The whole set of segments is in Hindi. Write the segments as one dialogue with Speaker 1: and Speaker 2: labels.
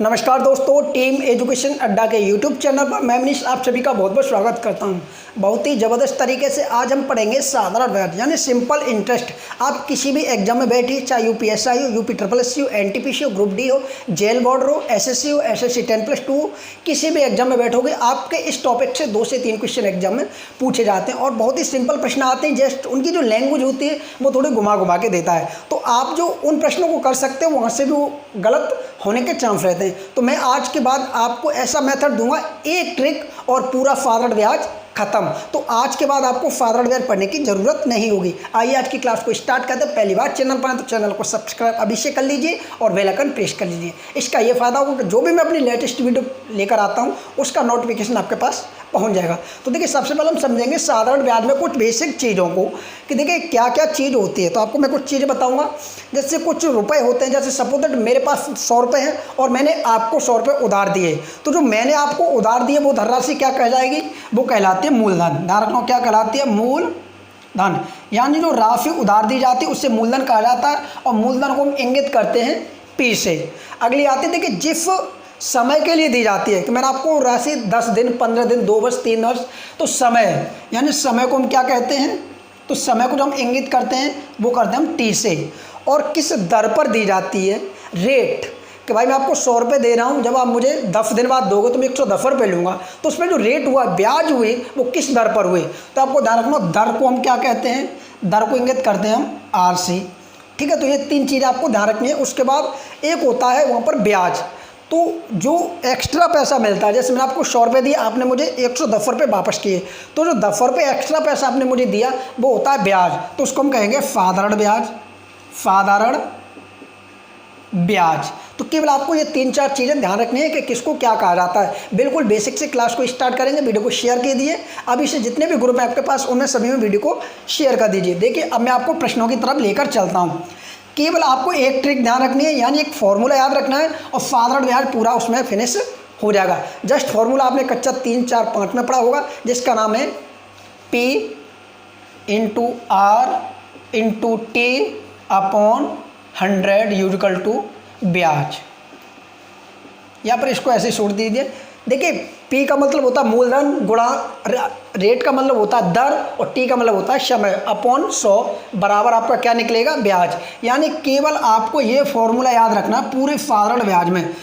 Speaker 1: नमस्कार दोस्तों, टीम एजुकेशन अड्डा के यूट्यूब चैनल पर मैं मनीष आप सभी का बहुत बहुत स्वागत करता हूं। बहुत ही ज़बरदस्त तरीके से आज हम पढ़ेंगे साधारण ब्याज यानी सिंपल इंटरेस्ट। आप किसी भी एग्जाम में बैठिए, चाहे यूपीएसआई हो, यूपी ट्रिपल एस सी हो, एनटीपीसी हो, ग्रुप डी हो, जेल बॉर्डर हो, एसएससी हो, एसएससी 10+2 हो, किसी भी एग्जाम में बैठोगे आपके इस टॉपिक से 2 से 3 क्वेश्चन एग्जाम में पूछे जाते हैं और बहुत ही सिंपल प्रश्न आते हैं। जस्ट उनकी जो लैंग्वेज होती है वो थोड़ी घुमा घुमा के देता है, तो आप जो उन प्रश्नों को कर सकते हो वहाँ से भी वो गलत होने के चांस रहते हैं। तो मैं आज के बाद आपको ऐसा मेथड दूंगा, एक ट्रिक और पूरा साधारण ब्याज खत्म। तो आज के बाद आपको साधारण ब्याज पढ़ने की जरूरत नहीं होगी। आइए आज की क्लास को स्टार्ट करते हैं। पहली बार चैनल पर आए तो चैनल को सब्सक्राइब अभी से कर लीजिए और बेल आइकन प्रेस कर लीजिए। इसका ये फायदा होगा कि जो भी मैं अपनी लेटेस्ट वीडियो लेकर आता हूँ उसका नोटिफिकेशन आपके पास पहुंच जाएगा। तो देखिए, सबसे पहले हम समझेंगे साधारण ब्याज में कुछ बेसिक चीज़ों को कि देखिए क्या क्या चीज़ होती है। तो आपको मैं कुछ चीज़ें बताऊंगा, जैसे कुछ रुपए होते हैं। जैसे सपोज दैट मेरे पास 100 रुपये हैं और मैंने आपको 100 रुपये उधार दिए, तो जो मैंने आपको उधार दिए वो धनराशि क्या कहलाएगी? वो कहलाती है मूलधन। ध्यान रखना, क्या कहलाती है? मूलधन। यानी जो राशि उधार दी जाती है उससे मूलधन कहा जाता है और मूलधन को हम इंगित करते हैं पी से। अगली आती है, देखिए जिस समय के लिए दी जाती है कि मैंने आपको राशि 10 दिन, 15 दिन, 2 वर्ष, 3 वर्ष, तो समय यानी समय को हम क्या कहते हैं? तो समय को जो हम इंगित करते हैं वो करते हैं हम टी से। और किस दर पर दी जाती है? रेट, कि भाई मैं आपको 100 रुपये दे रहा हूँ, जब आप मुझे 10 दिन बाद दोगे तो मैं 110 रुपये लूँगा। तो उसमें जो रेट हुआ, ब्याज हुए, वो किस दर पर हुए? तो आपको ध्यान रखना, दर को हम क्या कहते हैं? दर को इंगित करते हैं हम आर सी। ठीक है, तो ये 3 चीज़ें आपको ध्यान रखनी है। उसके बाद एक होता है वहाँ पर ब्याज। तो जो एक्स्ट्रा पैसा मिलता है, जैसे मैंने आपको 100 रुपये दिया, आपने मुझे 110 रुपये वापस किए, तो जो 10 रुपये एक्स्ट्रा पैसा आपने मुझे दिया वो होता है ब्याज। तो उसको हम कहेंगे साधारण ब्याज। साधारण ब्याज। तो केवल आपको ये 3-4 चीज़ें ध्यान रखनी है कि किसको क्या कहा जाता है। बिल्कुल बेसिक से क्लास को स्टार्ट करेंगे। वीडियो को शेयर कर दिए, अभी से जितने भी ग्रुप हैं आपके पास उनमें सभी में वीडियो को शेयर कर दीजिए। देखिए, अब मैं आपको प्रश्नों की तरफ लेकर चलता हूँ। केवल आपको एक ट्रिक ध्यान रखनी है, यानी एक फॉर्मूला याद रखना है और साधारण ब्याज पूरा उसमें फिनिश हो जाएगा। जस्ट फॉर्मूला आपने कच्चा 3, 4, 5 में पढ़ा होगा, जिसका नाम है P into R into T upon 100 यूजिकल टू ब्याज। यहाँ पर इसको ऐसे छोड़ दीजिए। देखिए, P का मतलब होता है मूलधन गुणा रेट का मतलब होता है दर और T का मतलब होता है समय अपॉन 100 बराबर आपका क्या निकलेगा? ब्याज। यानी केवल आपको ये फॉर्मूला याद रखना पूरे साधारण ब्याज में।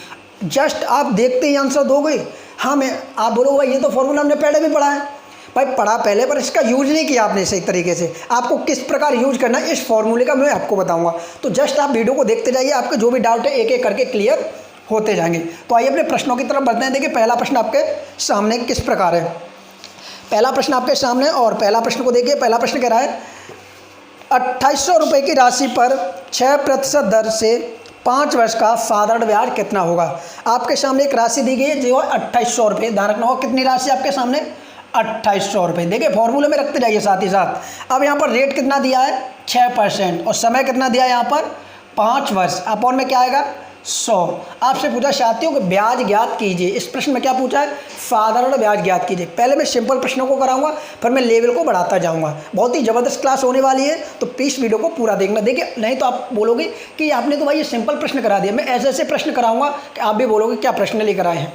Speaker 1: जस्ट आप देखते ही आंसर दोगे। हाँ, आप बोलोगे ये तो फॉर्मूला हमने पहले भी पढ़ा है। भाई पढ़ा पहले, पर इसका यूज नहीं किया आपने सही तरीके से। आपको किस प्रकार यूज करना है इस फॉर्मूले का मैं आपको बताऊँगा। तो जस्ट आप वीडियो को देखते जाइए, आपके जो भी डाउट है एक एक करके क्लियर होते जाएंगे। तो आइए अपने प्रश्नों की तरफ बढ़ते हैं। देखिए, पहला प्रश्न आपके सामने किस प्रकार है। पहला प्रश्न आपके सामने, और पहला प्रश्न को देखिए। पहला प्रश्न कह रहा है 2800 रुपये की राशि पर 6% दर से 5 वर्ष का साधारण ब्याज कितना होगा? आपके सामने एक राशि दी गई है जो है 2800 रुपये। ध्यान रखना होगा कितनी राशि आपके सामने? 2800 रुपये। देखिए, फॉर्मूले में रखते जाइए साथ ही साथ। अब यहाँ पर रेट कितना दिया है? 6% और समय कितना दिया है यहाँ पर? 5 वर्ष। अपॉन में क्या आएगा? 100। आपसे पूछा साथियों कि ब्याज ज्ञात कीजिए। इस प्रश्न में क्या पूछा है? साधारण ब्याज ज्ञात कीजिए। पहले मैं सिंपल प्रश्नों को कराऊंगा, फिर मैं लेवल को बढ़ाता जाऊंगा। बहुत ही ज़बरदस्त क्लास होने वाली है, तो प्लीज़ वीडियो को पूरा देखना। देखिए, नहीं तो आप बोलोगे कि आपने तो भाई ये सिंपल प्रश्न करा दिया। मैं ऐसे ऐसे प्रश्न कराऊंगा कि आप भी बोलोगे क्या प्रश्न लेकर आए हैं।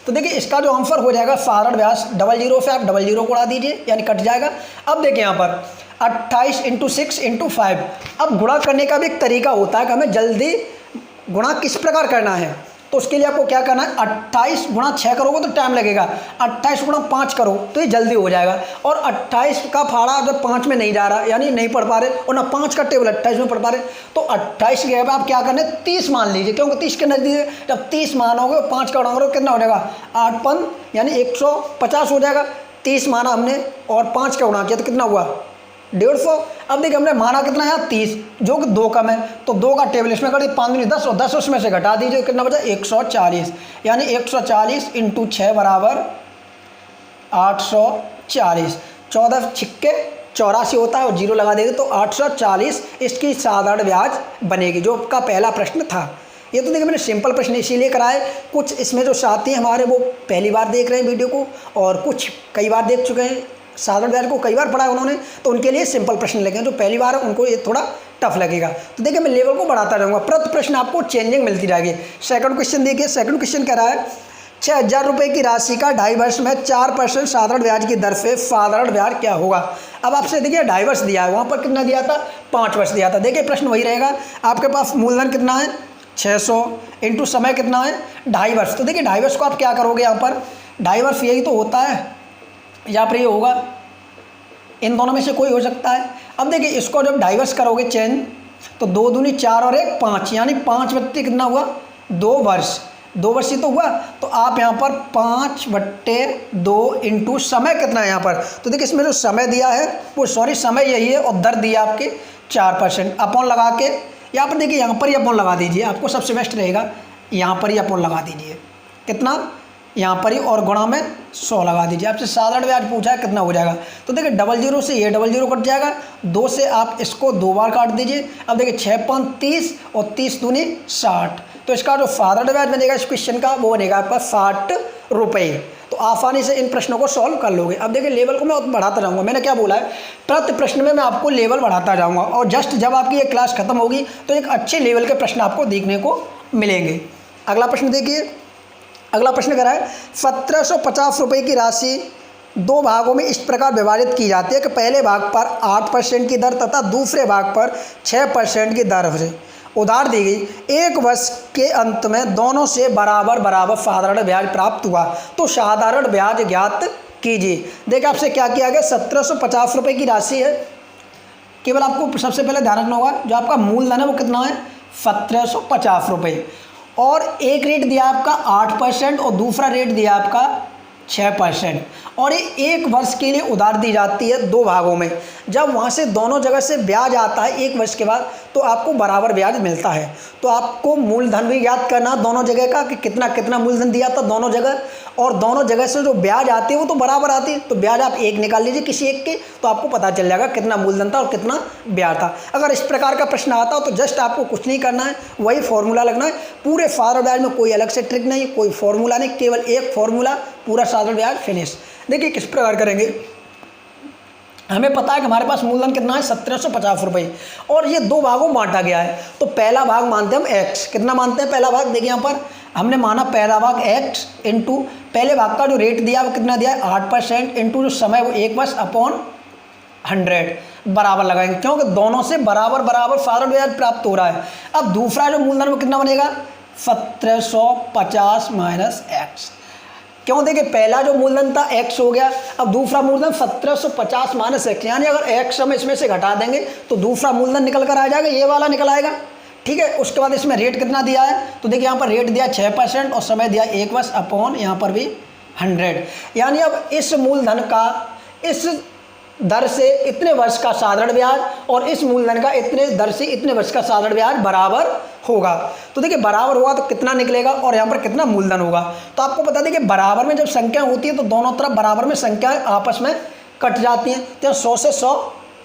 Speaker 1: तो देखिए, इसका जो आंसर हो जाएगा साधारण ब्याज 00 से आप 00 को उड़ा दीजिए, यानी कट जाएगा। अब देखिए यहाँ पर 28 × 6 × 5। अब गुणा करने का भी एक तरीका होता है कि हमें जल्दी गुणा किस प्रकार करना है। तो उसके लिए आपको क्या करना है? 28 गुणा 6 करोगे तो टाइम लगेगा, 28 गुणा 5 करो तो ये जल्दी हो जाएगा। और 28 का फाड़ा जब 5 में नहीं जा रहा, यानी नहीं पढ़ पा रहे, और ना 5 का टेबल 28 में पढ़ पा रहे, तो 28 के जगह आप क्या करना है? 30 मान लीजिए, क्योंकि 30 के नज़दीक है। जब 30 मानोगे 5 का उड़ाओगे कितना हो जाएगा? 8 5 यानी 150 हो जाएगा। 30 माना हमने और 5 का उड़ा किया तो कितना हुआ? 150। अब देखिए, हमने माना कितना है? 30, जो कि 2 कम है, तो 2 का टेबल इसमें कर दी, 5 दूनी 10 और 10 उसमें से घटा दीजिए, कितना बचा? 140। यानी 140 × 6 बराबर 840। 14 छिक्के 84 होता है और 0 लगा देंगे तो 840 इसकी साधारण ब्याज बनेगी, जो आपका पहला प्रश्न था। ये तो देखिए मैंने सिंपल प्रश्न इसीलिए कराए। कुछ इसमें जो साथी हैं हमारे वो पहली बार देख रहे हैं वीडियो को, और कुछ कई बार देख चुके हैं, साधारण ब्याज को कई बार पढ़ा है उन्होंने, तो उनके लिए सिंपल प्रश्न लगेंगे। जो पहली बार है उनको ये थोड़ा टफ लगेगा। तो देखिए मैं लेवल को बढ़ाता रहूँगा, प्रति प्रश्न आपको चेंजिंग मिलती रहेगी। सेकंड क्वेश्चन देखिए, सेकंड क्वेश्चन कह रहा है 6,000 रुपये की राशि का 2.5 वर्ष में 4% साधारण ब्याज की दर से साधारण ब्याज क्या होगा। अब आपसे देखिए 2.5 वर्ष दिया है, वहाँ पर कितना दिया था, 5 वर्ष दिया था। देखिए प्रश्न वही रहेगा, आपके पास मूलधन कितना है 600 इंटू समय कितना है 2.5 वर्ष। तो देखिए 2.5 वर्ष को आप क्या करोगे, यहाँ पर 2.5 वर्ष यही तो होता है, यहाँ पर ये होगा, इन दोनों में से कोई हो सकता है। अब देखिए इसको जब 2.5 वर्ष करोगे चेंज, तो 2 दूनी 4 और 1 5, यानी 5/2 कितना हुआ 2 वर्ष, 2 वर्ष ही तो हुआ। तो आप यहाँ पर 5/2 इंटू समय कितना है यहाँ पर, तो देखिए इसमें जो समय दिया है वो समय यही है, और दर दिया आपके 4%, अपॉन लगा के यहाँ पर देखिए, यहाँ पर ही अपॉन लगा दीजिए, आपको सबसे बेस्ट रहेगा, यहाँ पर ही अपॉन लगा दीजिए, कितना यहाँ पर ही, और गुणा में 100 लगा दीजिए। आपसे साधारण ब्याज पूछा है कितना हो जाएगा, तो देखिए 00 से ये 00 कट जाएगा, 2 से आप इसको 2 बार काट दीजिए। अब देखिए 6×5 30 और 30 दूनी 60, तो इसका जो साधारण ब्याज बनेगा इस क्वेश्चन का वो बनेगा आपका 60 रुपये। तो आसानी से इन प्रश्नों को सॉल्व कर लोगे। अब देखिए लेवल को मैं बढ़ाता जाऊँगा, मैंने क्या बोला है, प्रति प्रश्न में मैं आपको लेवल बढ़ाता जाऊँगा, और जस्ट जब आपकी ये क्लास खत्म होगी तो एक अच्छे लेवल के प्रश्न आपको देखने को मिलेंगे। अगला प्रश्न देखिए, अगला प्रश्न कह रहा है 1750 रुपये की राशि 2 भागों में इस प्रकार विभाजित की जाती है कि पहले भाग पर 8% की दर तथा दूसरे भाग पर 6% की दर से उधार दी गई। 1 वर्ष के अंत में दोनों से बराबर बराबर साधारण ब्याज प्राप्त हुआ, तो साधारण ब्याज ज्ञात कीजिए। देखिए आपसे क्या किया गया, 1750 रुपये की राशि है, केवल आपको सबसे पहले ध्यान रखना होगा जो आपका मूलधन है वो कितना है 1750 रुपये, और एक रेट दिया आपका 8% और दूसरा रेट दिया आपका 6%, और ये 1 वर्ष के लिए उधार दी जाती है 2 भागों में। जब वहाँ से दोनों जगह से ब्याज आता है 1 वर्ष के बाद, तो आपको बराबर ब्याज मिलता है। तो आपको मूलधन भी याद करना दोनों जगह का कि कितना कितना मूलधन दिया था दोनों जगह, और दोनों जगह से जो ब्याज आती है वो तो बराबर आती है। तो ब्याज आप एक निकाल लीजिए किसी एक के, तो आपको पता चल जाएगा कितना मूलधन था और कितना ब्याज था। अगर इस प्रकार का प्रश्न आता हो तो जस्ट आपको कुछ नहीं करना है, वही फॉर्मूला लगना है। पूरे साधारण ब्याज में कोई अलग से ट्रिक नहीं, कोई फॉर्मूला नहीं, केवल एक फॉर्मूला, पूरा साधारण ब्याज फिनिश। देखिए किस प्रकार करेंगे, हमें पता है कि हमारे पास मूलधन कितना है 1750 रुपये, और ये 2 भागों में बांटा गया है। तो पहला भाग मानते हैं हम x, कितना मानते हैं पहला भाग, देखिए यहाँ पर हमने माना पहला भाग x इंटू पहले भाग का जो रेट दिया वो कितना दिया है 8% इंटू जो समय वो 1 वर्ष अपॉन 100 बराबर लगाएंगे, क्योंकि दोनों से बराबर बराबर साधारण ब्याज प्राप्त हो रहा है। अब दूसरा जो मूलधन वो कितना बनेगा 1750 माइनस x, क्यों, देखिए पहला जो मूलधन था x हो गया, अब दूसरा मूलधन 1750 माइनस x, यानी अगर x हम इसमें से घटा देंगे तो दूसरा मूलधन निकल कर आ जाएगा, ये वाला निकल आएगा। ठीक है, उसके बाद इसमें रेट कितना दिया है, तो देखिए यहाँ पर रेट दिया 6% और समय दिया 1 वर्ष अपॉन यहाँ पर भी 100, यानी अब इस मूलधन का इस दर से इतने वर्ष का साधारण ब्याज और इस मूलधन का इतने दर से इतने वर्ष का साधारण ब्याज बराबर होगा। तो देखिए बराबर होगा तो कितना निकलेगा और यहाँ पर कितना मूलधन होगा। तो आपको पता देखिए बराबर में जब संख्या होती है तो दोनों तरफ बराबर में संख्याएं आपस में कट जाती हैं, तो 100 से 100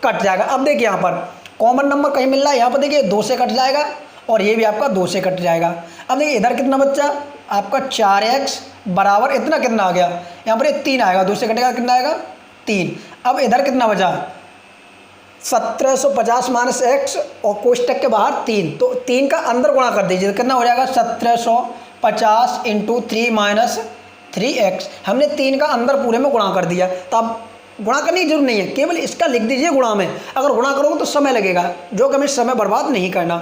Speaker 1: कट जाएगा। अब देखिए यहाँ पर कॉमन नंबर कहीं मिल रहा है, यहाँ पर देखिए 2 से कट जाएगा और ये भी आपका 2 से कट जाएगा। अब देखिए इधर कितना बच्चा आपका 4x बराबर इतना कितना आ गया, यहाँ पर 3 आएगा, 2 से कटेगा कितना आएगा 3। अब इधर कितना बचा 1750 माइनस x और कोष्टक के बाहर 3, तो 3 का अंदर गुणा कर दीजिए, कितना हो जाएगा 1750 इंटू 3 माइनस 3x। हमने 3 का अंदर पूरे में गुणा कर दिया, तो अब गुणा करने की जरूरत नहीं है, केवल इसका लिख दीजिए गुणा में। अगर गुणा करोगे तो समय लगेगा, जो कि हमें समय बर्बाद नहीं करना।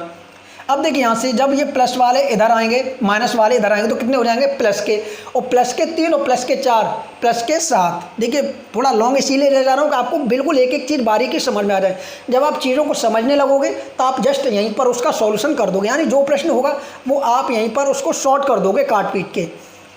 Speaker 1: अब देखिए यहाँ से जब ये प्लस वाले इधर आएंगे माइनस वाले इधर आएंगे तो कितने हो जाएंगे प्लस के, और प्लस के 3 और प्लस के 4 प्लस के 7। देखिए थोड़ा लॉन्ग इसीलिए ले जा रहा हूँ कि आपको बिल्कुल एक एक चीज़ बारीकी समझ में आ जाए। जब आप चीज़ों को समझने लगोगे तो आप जस्ट यहीं पर उसका सॉल्यूशन कर दोगे, यानी जो प्रश्न होगा वो आप यहीं पर उसको शॉर्ट कर दोगे काट पीट के।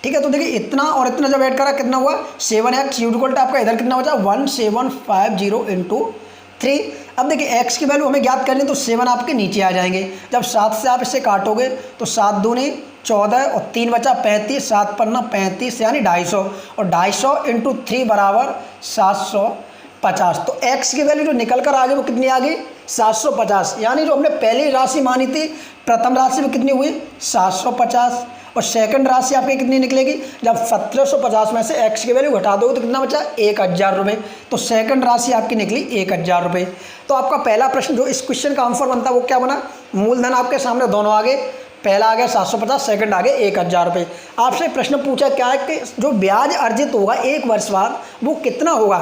Speaker 1: ठीक है, तो देखिए इतना और इतना जब ऐड करा कितना हुआ 7x यूनिकल आपका इधर कितना बचा 1750 इंटू 3। अब देखिए x की वैल्यू हमें ज्ञात करनी, तो 7 आपके नीचे आ जाएंगे। जब 7 से आप इसे काटोगे तो 7 दूनी 14 और 3 बचा 35, 7 पन्ना 35 यानी 250, और 250 इंटू 3 बराबर 750। तो x की वैल्यू जो निकल कर आ गई वो कितनी आ गई 750, यानी जो हमने पहली राशि मानी थी प्रथम राशि में कितनी हुई 750, और सेकंड राशि आपकी कितनी निकलेगी, जब 1750 में से x की वैल्यू घटा दोगे तो कितना बचा, 1000 रुपये। तो सेकंड राशि आपकी निकली 1000 रुपये। तो आपका पहला प्रश्न जो इस क्वेश्चन का आंसर बनता है वो क्या बना, मूलधन आपके सामने दोनों आगे, पहला आ गया 750, सेकंड आ गए 1000 रुपये। आपसे प्रश्न पूछा क्या है कि जो ब्याज अर्जित होगा 1 वर्ष बाद वो कितना होगा।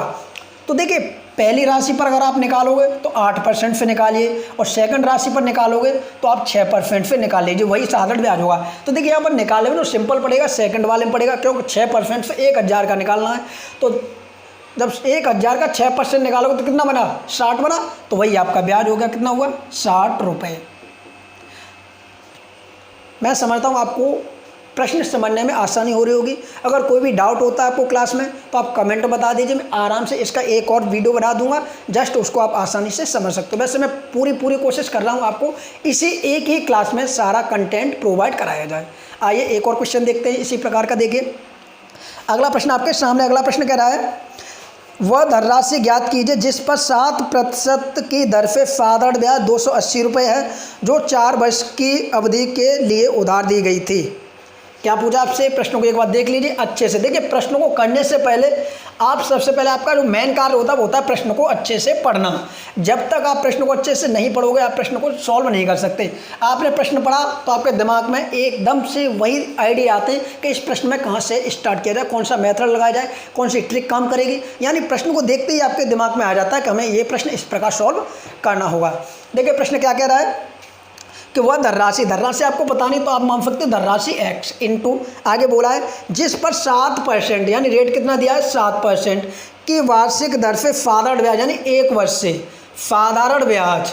Speaker 1: तो देखिए पहली राशि पर अगर आप निकालोगे तो 8% से निकालिए, और सेकंड राशि पर निकालोगे तो आप 6% से निकाल लीजिए, वही साधारण ब्याज होगा। तो देखिए यहाँ पर निकाले तो सिंपल पड़ेगा, सेकंड वाले में पड़ेगा, क्योंकि 6% से 1000 का निकालना है। तो जब 1000 का 6% निकालोगे तो कितना बना, 60 बना, तो वही आपका ब्याज हो गया, कितना हुआ, 60 रुपये। मैं समझता हूँ आपको प्रश्न समझने में आसानी हो रही होगी। अगर कोई भी डाउट होता है आपको क्लास में तो आप कमेंट बता दीजिए, मैं आराम से इसका एक और वीडियो बना दूंगा, जस्ट उसको आप आसानी से समझ सकते हो। वैसे मैं पूरी कोशिश कर रहा हूँ आपको इसी एक ही क्लास में सारा कंटेंट प्रोवाइड कराया जाए। आइए एक और क्वेश्चन देखते हैं इसी प्रकार का। देखिए अगला प्रश्न आपके सामने, अगला प्रश्न कह रहा है वह धनराशि ज्ञात कीजिए जिस पर 7% की दर से साधारण ब्याज 280 रुपये है, जो 4 वर्ष की अवधि के लिए उधार दी गई थी। क्या पूछा आपसे, प्रश्नों को एक बार देख लीजिए अच्छे से। देखिए प्रश्नों को करने से पहले आप सबसे पहले आपका जो मेन कार्य होता है वो होता है प्रश्न को अच्छे से पढ़ना। जब तक आप प्रश्न को अच्छे से नहीं पढ़ोगे आप प्रश्न को सॉल्व नहीं कर सकते। आपने प्रश्न पढ़ा तो आपके दिमाग में एकदम से वही आइडिया आते हैं कि इस प्रश्न में कहाँ से स्टार्ट किया जाए, कौन सा मेथड लगाया जाए, कौन सी ट्रिक काम करेगी। यानी प्रश्न को देखते ही आपके दिमाग में आ जाता है कि हमें ये प्रश्न इस प्रकार सॉल्व करना होगा। देखिए प्रश्न क्या कह रहा है कि वह धनराशि आपको पता नहीं तो आप मान सकते हो धनराशि x इंटू आगे बोला है जिस पर 7% यानी रेट कितना दिया है 7% की वार्षिक दर से साधारण ब्याज यानी 1 वर्ष से साधारण ब्याज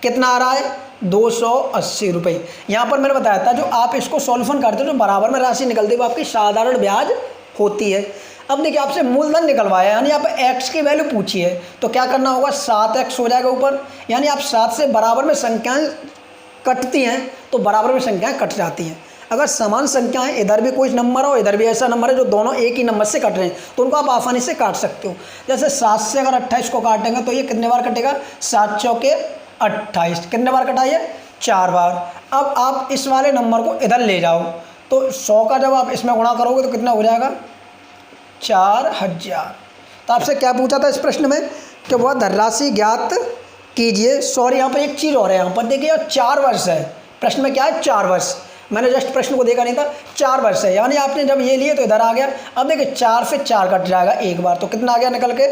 Speaker 1: कितना आ रहा है 280 रुपये। यहाँ पर मैंने बताया था जो आप इसको सॉल्यूशन करते हो जो बराबर में राशि निकलती है वो आपकी साधारण ब्याज होती है। अब देखिए आपसे मूलधन निकलवाया यानी आप x की वैल्यू पूछी है तो क्या करना होगा 7x हो जाएगा ऊपर, यानी आप 7 से बराबर में संख्याएं कटती हैं तो बराबर में संख्याएं कट जाती हैं। अगर समान संख्याएं इधर भी कोई नंबर हो इधर भी ऐसा नंबर है जो दोनों एक ही नंबर से कट रहे हैं तो उनको आप आसानी से काट सकते हो। जैसे 7 से अगर 28 को काटेंगे तो ये कितने बार कटेगा 7 चौके 28, कितने बार कटाइए 4 बार। अब आप इस वाले नंबर को इधर ले जाओ तो 100 का जब आप इसमें गुणा करोगे तो कितना हो जाएगा 4000। तो आपसे क्या पूछा था इस प्रश्न में कि वह धनराशि ज्ञात कीजिए। सॉरी यहाँ पर एक चीज़ और है, यहाँ पर देखिए 4 वर्ष है, प्रश्न में क्या है 4 वर्ष, मैंने जस्ट प्रश्न को देखा नहीं था 4 वर्ष है, यानी आपने जब ये लिए तो इधर आ गया। अब देखिए 4 से 4 कट जाएगा एक बार तो कितना आ गया निकल के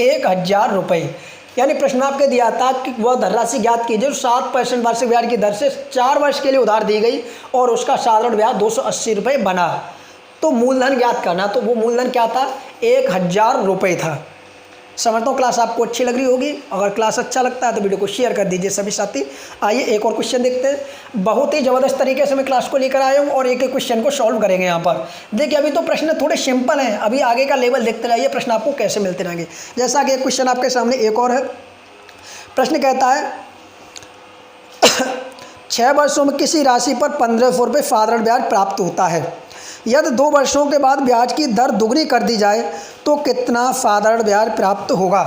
Speaker 1: 1000 रुपये। यानी प्रश्न आपके दिया था कि वह धनराशि ज्ञात कीजिए 7% वार्षिक ब्याज की दर से 4 वर्ष के लिए उधार दी गई और उसका साधारण ब्याज 280 रुपये बना। तो मूलधन ज्ञात करना, तो वो मूलधन क्या था 1000 रुपये था। समझता हूँ क्लास आपको अच्छी लग रही होगी। अगर क्लास अच्छा लगता है तो वीडियो को शेयर कर दीजिए सभी साथी। आइए एक और क्वेश्चन देखते हैं। बहुत ही ज़बरदस्त तरीके से मैं क्लास को लेकर आया हूँ और एक एक क्वेश्चन को सॉल्व करेंगे यहाँ पर। देखिए अभी तो प्रश्न थोड़े सिंपल हैं, अभी आगे का लेवल देखते रहिए प्रश्न आपको कैसे मिलते रहेंगे। जैसा कि एक क्वेश्चन आपके सामने एक और है, प्रश्न कहता है 6 वर्षों में किसी राशि पर 1500 रुपये साधारण ब्याज प्राप्त होता है। यदि 2 वर्षों के बाद ब्याज की दर दुगनी कर दी जाए तो कितना साधारण ब्याज प्राप्त होगा।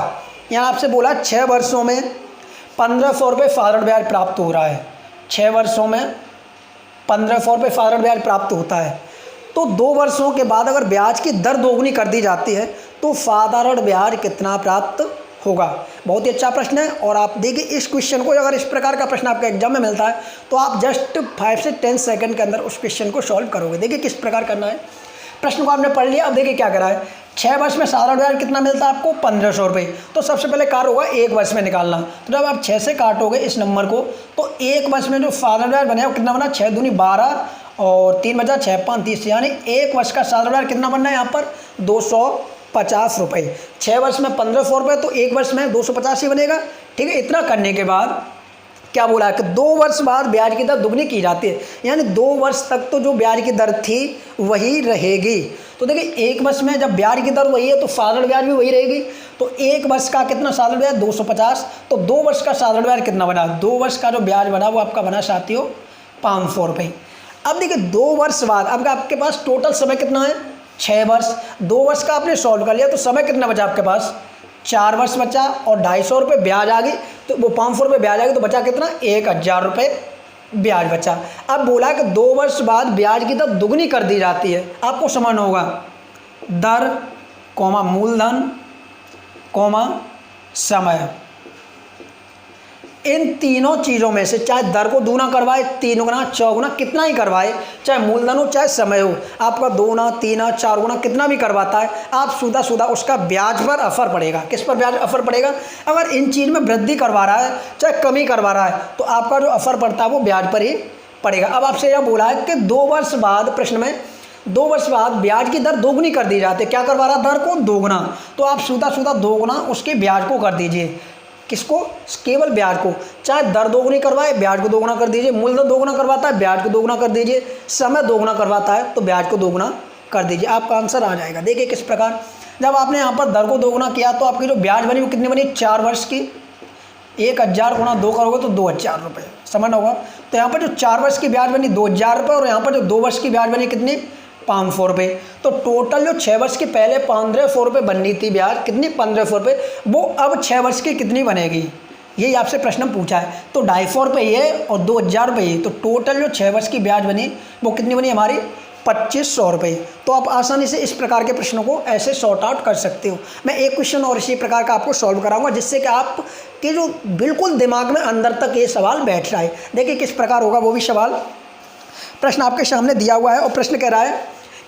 Speaker 1: यहाँ आपसे बोला 6 वर्षों में 1500 रुपये साधारण ब्याज प्राप्त हो रहा है, 6 वर्षों में 1500 रुपये साधारण ब्याज प्राप्त होता है। तो 2 वर्षों के बाद अगर ब्याज की दर दोगुनी कर दी जाती है तो साधारण ब्याज कितना प्राप्त होगा। बहुत ही अच्छा प्रश्न है। और आप देखिए इस क्वेश्चन को अगर इस प्रकार का प्रश्न आपके एग्जाम में मिलता है तो आप जस्ट 5 से 10 सेकंड के अंदर उस क्वेश्चन को सॉल्व करोगे। देखिए किस प्रकार करना है। प्रश्न को आपने पढ़ लिया, अब देखिए क्या करा है 6 वर्ष में साधारण ब्याज कितना मिलता है आपको 1500 रुपये। तो सबसे पहले कार्य होगा 1 वर्ष में निकालना। तो जब आप 6 से काटोगे इस नंबर को तो 1 वर्ष में जो साधारण ब्याज बनेगा वो कितना बना 6 दूनी 12 और 3 बजा 6 5 30, यानी 1 वर्ष का साधारण ब्याज कितना बनना है यहाँ पर 250 रुपये। 6 वर्ष में 1500 रुपये तो 1 वर्ष में 250 ही बनेगा। ठीक है, इतना करने के बाद क्या बोला है कि 2 वर्ष बाद ब्याज की दर दुगनी की जाती है, यानी 2 वर्ष तक तो जो ब्याज की दर थी वही रहेगी। तो देखिए 1 वर्ष में जब ब्याज की दर वही है तो साधारण ब्याज भी वही रहेगी। तो 1 वर्ष का कितना साधारण ब्याज 250, तो 2 वर्ष का साधारण ब्याज कितना बना 2 वर्ष का जो ब्याज बना वो आपका बना साथियों 500 रुपये। अब देखिए 2 वर्ष बाद अब आपके पास टोटल समय कितना है 6 वर्ष। 2 वर्ष का आपने सॉल्व कर लिया तो समय कितना बचा आपके पास 4 वर्ष बचा और 250 रुपये ब्याज आ गई, तो वो 500 रुपये ब्याज आ गई तो बचा कितना 1000 रुपये ब्याज बचा। अब बोला कि 2 वर्ष बाद ब्याज की दर दुगनी कर दी जाती है। आपको समझना होगा दर कॉमा मूलधन कॉमा समय, इन तीनों चीज़ों में से चाहे दर को दूना करवाए, 3 गुना 4 गुना कितना ही करवाए, चाहे मूलधन हो चाहे समय हो, आपका 2 गुना 3 गुना 4 गुना कितना भी करवाता है, आप सीधा उसका ब्याज पर असर पड़ेगा। किस पर ब्याज असर पड़ेगा? अगर इन चीज़ में वृद्धि करवा रहा है चाहे कमी करवा रहा है तो आपका जो असर पड़ता है वो ब्याज पर ही पड़ेगा। अब आपसे यह बोला है कि 2 वर्ष बाद, प्रश्न में 2 वर्ष बाद ब्याज की दर दोगुनी कर दी जाती है। क्या करवा रहा है? दर को दोगुना, तो आप सीधा 2 गुना उसके ब्याज को कर दीजिए। किसको? केवल ब्याज को। चाहे दर दोगुनी करवाए ब्याज को दोगुना कर दीजिए, मूलधन दोगुना करवाता है ब्याज को दोगुना कर दीजिए, समय दोगुना करवाता है तो ब्याज को दोगुना कर दीजिए। आपका आंसर आ जाएगा। देखिए किस प्रकार, जब आपने यहाँ पर दर को दोगुना किया तो आपकी जो ब्याज बनी वो कितनी बनी? 4 वर्ष की। 1000 गुना 2 करोगे तो 2000 रुपये, समझना होगा। तो यहाँ पर जो 4 वर्ष की ब्याज बनी 2000 रुपये और यहाँ पर जो 2 वर्ष की ब्याज बनी कितनी? 500 रुपये। तो टोटल जो 6 वर्ष की पहले 1500 रुपये बननी थी ब्याज, कितनी? 1500 रुपये, वो अब 6 वर्ष की कितनी बनेगी? यही आपसे प्रश्न पूछा है। तो 250 रुपये ये और 2000 रुपये ये, तो टोटल जो 6 वर्ष की ब्याज बनी वो कितनी बनी हमारी? 2500 रुपये। तो आप आसानी से इस प्रकार के प्रश्नों को ऐसे सॉर्ट आउट कर सकते हो। मैं एक क्वेश्चन और इसी प्रकार का आपको सॉल्व कराऊंगा जिससे कि आपके जो बिल्कुल दिमाग में अंदर तक ये सवाल बैठ रहा है। देखिए किस प्रकार होगा वो भी सवाल। प्रश्न आपके सामने दिया हुआ है और प्रश्न कह रहा है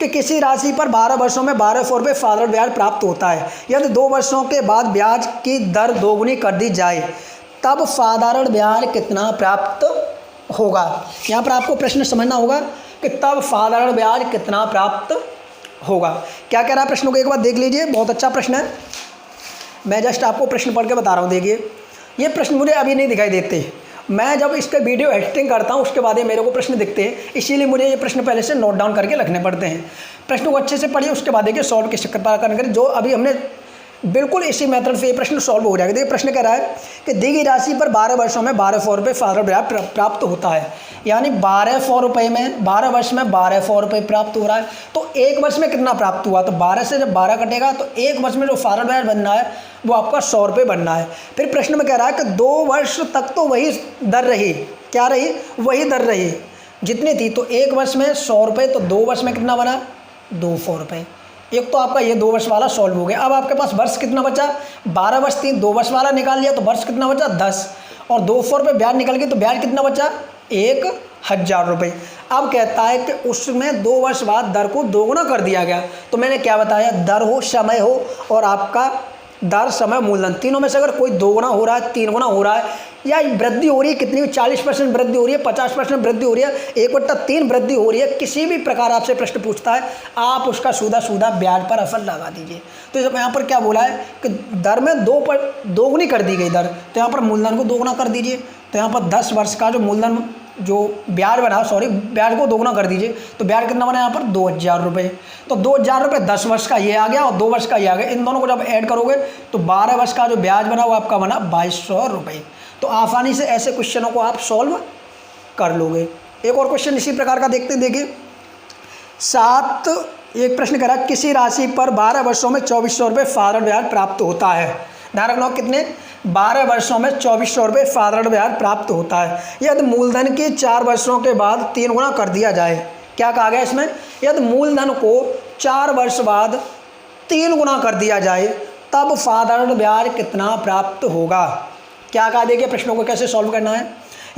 Speaker 1: कि किसी राशि पर 12 वर्षों में 1200 रुपये साधारण ब्याज प्राप्त होता है। यदि 2 वर्षों के बाद ब्याज की दर दोगुनी कर दी जाए तब साधारण ब्याज कितना प्राप्त होगा। यहाँ पर आपको प्रश्न समझना होगा कि तब साधारण ब्याज कितना प्राप्त होगा। क्या कह रहा है प्रश्नों को एक बार देख लीजिए, बहुत अच्छा प्रश्न है। मैं जस्ट आपको प्रश्न पढ़ के बता रहा हूँ। देखिए ये प्रश्न मुझे अभी नहीं दिखाई देते, मैं जब इसका वीडियो एडिटिंग करता हूँ उसके बाद ये मेरे को प्रश्न दिखते हैं, इसीलिए मुझे ये प्रश्न पहले से नोट डाउन करके रखने पड़ते हैं। प्रश्नों को अच्छे से पढ़िए, उसके बाद देखिए सॉल्व किस चक्कर करने जो अभी हमने बिल्कुल इसी मेथड से ये प्रश्न सॉल्व हो जाएगा। देखिए प्रश्न कह रहा है कि दी गई राशि पर 12 वर्षों में 1200 रुपये साधारण ब्याज प्राप्त होता है। यानी 1200 रुपये में 12 वर्ष में 1200 रुपये प्राप्त हो रहा है। तो एक वर्ष में कितना प्राप्त हुआ? तो 12 से जब 12 कटेगा तो एक वर्ष में जो साधारण ब्याज बनना है वो आपका 100 रुपये बनना है। फिर प्रश्न में कह रहा है कि 2 वर्ष तक तो वही दर रही। क्या रही? वही दर रही जितनी थी। तो एक वर्ष में 100 रुपये, तो 2 वर्ष में कितना बना? 200 रुपये। एक तो आपका ये 2 वर्ष वाला सॉल्व हो गया। अब आपके पास वर्ष कितना बचा? 12 वर्ष थी, 2 वर्ष वाला निकाल लिया तो वर्ष कितना बचा? 10, और 200 रुपये ब्याज निकल गई तो ब्याज कितना बचा? 1000 रुपये। अब कहता है कि उसमें 2 वर्ष बाद दर को दोगुना कर दिया गया। तो मैंने क्या बताया? दर हो, समय हो और आपका दर, समय, मूलधन, तीनों में से अगर कोई 2 गुना हो रहा है, 3 गुना हो रहा है या वृद्धि हो रही है, कितनी? 40% वृद्धि हो रही है, 50% वृद्धि हो रही है, 1/3 वृद्धि हो रही है, किसी भी प्रकार आपसे प्रश्न पूछता है आप उसका सीधा ब्याज पर असर लगा दीजिए। तो जब यहाँ पर क्या बोला है कि दर में 2 पर दोगुनी कर दी गई दर, तो यहाँ पर मूलधन को 2 गुना कर दीजिए। तो यहाँ पर 10 वर्ष का जो मूलधन जो ब्याज बना, ब्याज को 2 गुना कर दीजिए तो ब्याज कितना बना यहाँ पर? 2000 रुपये। तो 2000 रुपये 10 वर्ष का ये आ गया और 2 वर्ष का ये आ गया। इन दोनों को जब ऐड करोगे तो 12 वर्ष का जो ब्याज बना वो आपका बना 2200 रुपये। तो आसानी से ऐसे क्वेश्चनों को आप सॉल्व कर लोगे। एक और क्वेश्चन इसी प्रकार का देखते हैं। देखिए 7, एक प्रश्न करा, किसी राशि पर 12 वर्षों में 2400 रुपये साधारण ब्याज प्राप्त होता है। ध्यान रखना कितने? 12 वर्षों में 2400 रुपये साधारण ब्याज प्राप्त होता है। यदि मूलधन के 4 वर्षों के बाद 3 गुना कर दिया जाए। क्या कहा गया इसमें? यदि मूलधन को 4 वर्ष बाद 3 गुना कर दिया जाए तब साधारण ब्याज कितना प्राप्त होगा। क्या कहा? देखिए प्रश्नों को कैसे सॉल्व करना है।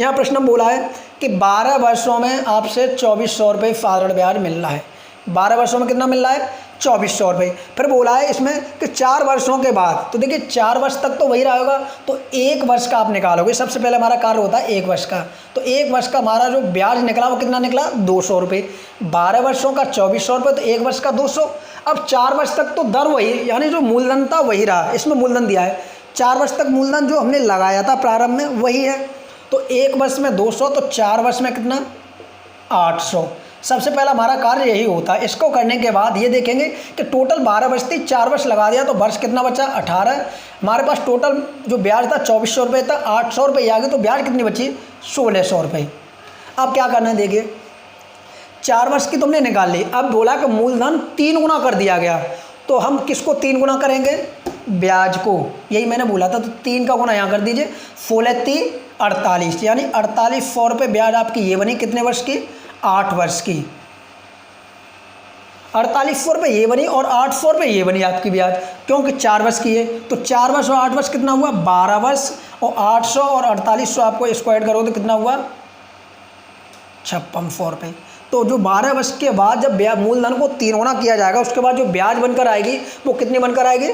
Speaker 1: यहाँ प्रश्न बोला है कि 12 वर्षों में आपसे 2400 रुपये साधारण ब्याज मिल रहा है। 12 वर्षों में कितना मिल रहा है? 2400 रुपये। फिर बोला है इसमें कि 4 वर्षों के बाद, तो देखिए 4 वर्ष तक तो वही रहा होगा, तो 1 वर्ष का आप निकालोगे। सबसे पहले हमारा कार्य होता है 1 वर्ष का। तो 1 वर्ष का हमारा जो ब्याज निकला वो कितना निकला? 200 रुपये। 12 वर्षों का 2400 रुपये, तो 1 वर्ष का 200। अब 4 वर्ष तक तो दर वही, यानी जो मूलधन था वही रहा। इसमें मूलधन दिया है 4 वर्ष तक, मूलधन जो हमने लगाया था प्रारंभ में वही है। तो 1 वर्ष में 200, तो 4 वर्ष में कितना? 800। सबसे पहला हमारा कार्य यही होता है। इसको करने के बाद ये देखेंगे कि टोटल 12 वर्ष थी, 4 वर्ष लगा दिया तो वर्ष कितना बचा? 18। हमारे पास टोटल जो ब्याज था 2400 रुपये था, 800 रुपये आ गए तो ब्याज कितनी बची? 1600 रुपये। अब क्या करना है? देखिए 4 वर्ष की तुमने निकाल ली। अब बोला कि मूलधन 3 गुना कर दिया गया, तो हम किसको 3 गुना करेंगे? ब्याज को। यही मैंने बोला था। तो 3 का गुना यहाँ कर दीजिए, 16 3 48, यानी 4800 रुपये ब्याज आपकी ये बनी कितने वर्ष की? 8 वर्ष की। 4800 रुपये ये बनी और 800 रुपये ये बनी आपकी ब्याज, क्योंकि 4 वर्ष की है। तो 4 वर्ष और 8 वर्ष कितना हुआ? 12 वर्ष। और 800 और 4800 आपको इसको ऐड करोगे तो कितना हुआ? 5600 रुपये। तो जो 12 वर्ष के बाद जब ब्याज मूलधन को 3 गुना किया जाएगा, उसके बाद जो ब्याज बनकर आएगी वो कितनी बनकर आएगी?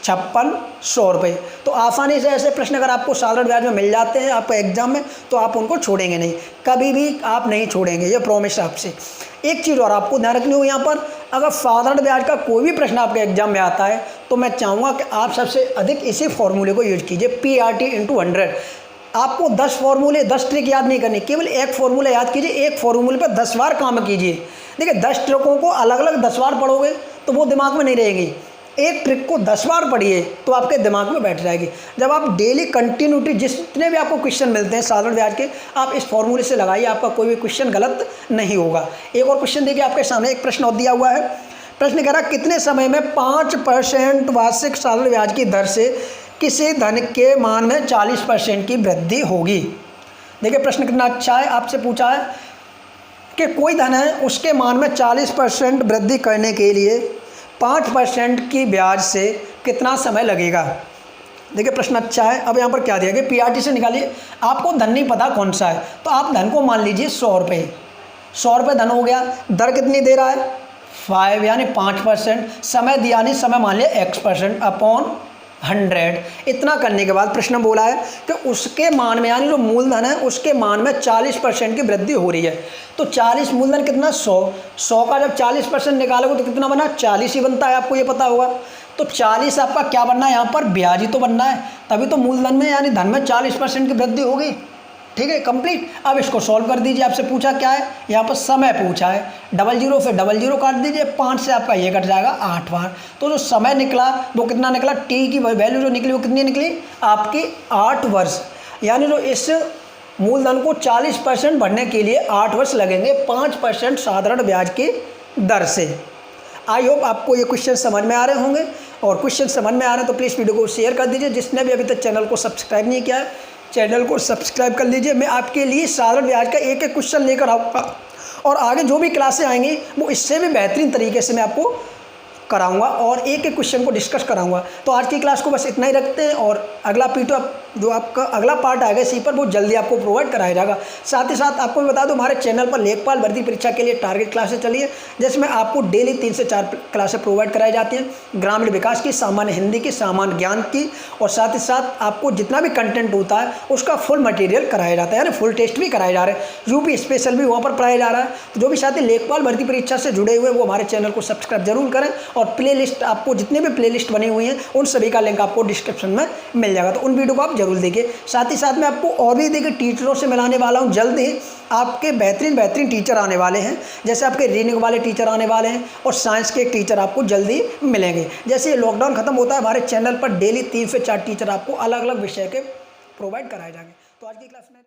Speaker 1: 5600 रुपये। तो आसानी से ऐसे प्रश्न अगर आपको साधारण ब्याज में मिल जाते हैं आपको एग्जाम में, तो आप उनको छोड़ेंगे नहीं, कभी भी आप नहीं छोड़ेंगे, ये प्रॉमिस आपसे। एक चीज़ और आपको ध्यान रखनी होगी यहाँ पर, अगर साधारण ब्याज का कोई भी प्रश्न आपके एग्जाम में आता है तो मैं चाहूँगा कि आप सबसे अधिक इसी फॉर्मूले को यूज कीजिए, PRT × 100। आपको 10 फॉर्मूले 10 ट्रिक याद नहीं करनी, केवल एक फॉर्मूला याद कीजिए, एक फॉर्मूले पर 10 बार काम कीजिए। देखिए 10 ट्रिकों को अलग अलग 10 बार पढ़ोगे तो वो दिमाग में नहीं रहेंगी, एक ट्रिक को 10 बार पढ़िए तो आपके दिमाग में बैठ जाएगी। जब आप डेली कंटिन्यूटी जितने भी आपको क्वेश्चन मिलते हैं साधारण ब्याज के, आप इस फॉर्मूले से लगाइए, आपका कोई भी क्वेश्चन गलत नहीं होगा। एक और क्वेश्चन देखिए आपके सामने, एक प्रश्न और दिया हुआ है। प्रश्न कह रहा है कितने समय में 5% वार्षिक साधारण ब्याज की दर से किसी धन के मान में 40% की वृद्धि होगी। देखिए प्रश्न कितना अच्छा है, आपसे पूछा है कि कोई धन है उसके मान में 40% वृद्धि करने के लिए 5% की ब्याज से कितना समय लगेगा। देखिए प्रश्न अच्छा है। अब यहाँ पर क्या दिया गया, PRT से निकालिए। आपको धन नहीं पता कौन सा है, तो आप धन को मान लीजिए 100 रुपये। 100 रुपये धन हो गया, दर कितनी दे रहा है? 5 यानी 5%। समय दिया नहीं, समय मान लिया x% अपॉन 100। इतना करने के बाद प्रश्न बोला है कि उसके मान में, यानी जो मूलधन है उसके मान में 40% की वृद्धि हो रही है। तो 40 मूलधन कितना? 100 का जब 40% निकालोगे तो कितना बना? 40 ही बनता है, आपको ये पता होगा। तो 40 आपका क्या बनना है यहाँ पर? ब्याज ही तो बनना है, तभी तो मूलधन में यानी धन में 40% की वृद्धि होगी। ठीक है, कंप्लीट। अब इसको सॉल्व कर दीजिए। आपसे पूछा क्या है? यहाँ पर समय पूछा है। 00 से 00 काट दीजिए, 5 से आपका ये कट जाएगा 8 बार। तो जो समय निकला वो कितना निकला? टी की वैल्यू जो निकली वो कितनी निकली? आपकी 8 वर्ष। यानी जो इस मूलधन को 40% बढ़ने के लिए 8 वर्ष लगेंगे 5% साधारण ब्याज की दर से। आई होप आपको ये क्वेश्चन समझ में आ रहे होंगे, और क्वेश्चन समझ में आ रहे हैं तो प्लीज़ वीडियो को शेयर कर दीजिए। जिसने भी अभी तक चैनल को सब्सक्राइब नहीं किया है, चैनल को सब्सक्राइब कर लीजिए। मैं आपके लिए साधारण ब्याज का एक एक क्वेश्चन लेकर आऊँगा, और आगे जो भी क्लासें आएंगी वो इससे भी बेहतरीन तरीके से मैं आपको कराऊंगा और एक एक क्वेश्चन को डिस्कस कराऊंगा। तो आज की क्लास को बस इतना ही रखते हैं, और अगला पीटो जो आपका अगला पार्ट आएगा इसी पर, वो जल्दी आपको प्रोवाइड कराया जाएगा। साथ ही साथ आपको मैं बता दूं, हमारे चैनल पर लेखपाल भर्ती परीक्षा के लिए टारगेट क्लासेस चली है, जिसमें आपको डेली 3 से 4 क्लासें प्रोवाइड कराई जाती हैं। ग्रामीण विकास की, सामान्य हिंदी की, सामान्य ज्ञान की, और साथ ही साथ आपको जितना भी कंटेंट होता है उसका फुल मटेरियल कराया जाता है, यानी फुल टेस्ट भी कराए जा रहे हैं। यूपी स्पेशल भी वहाँ पर पढ़ाया जा रहा है। तो जो भी साथी लेखपाल भर्ती परीक्षा से जुड़े हुए वो हमारे चैनल को सब्सक्राइब जरूर करें, और प्लेलिस्ट आपको जितने भी प्लेलिस्ट बनी हुई हैं उन सभी का लिंक आपको डिस्क्रिप्शन में मिल जाएगा, तो उन वीडियो को आप जरूर देखिए। साथ ही साथ मैं आपको और भी देखिए टीचरों से मिलाने वाला हूं। जल्द ही आपके बेहतरीन टीचर आने वाले हैं, जैसे आपके रीडिंग वाले टीचर आने वाले हैं, और साइंस के टीचर आपको जल्दी मिलेंगे। जैसे ये लॉकडाउन खत्म होता है, हमारे चैनल पर डेली 3 से 4 टीचर आपको अलग अलग विषय के प्रोवाइड कराए जाएंगे। तो आज की क्लास में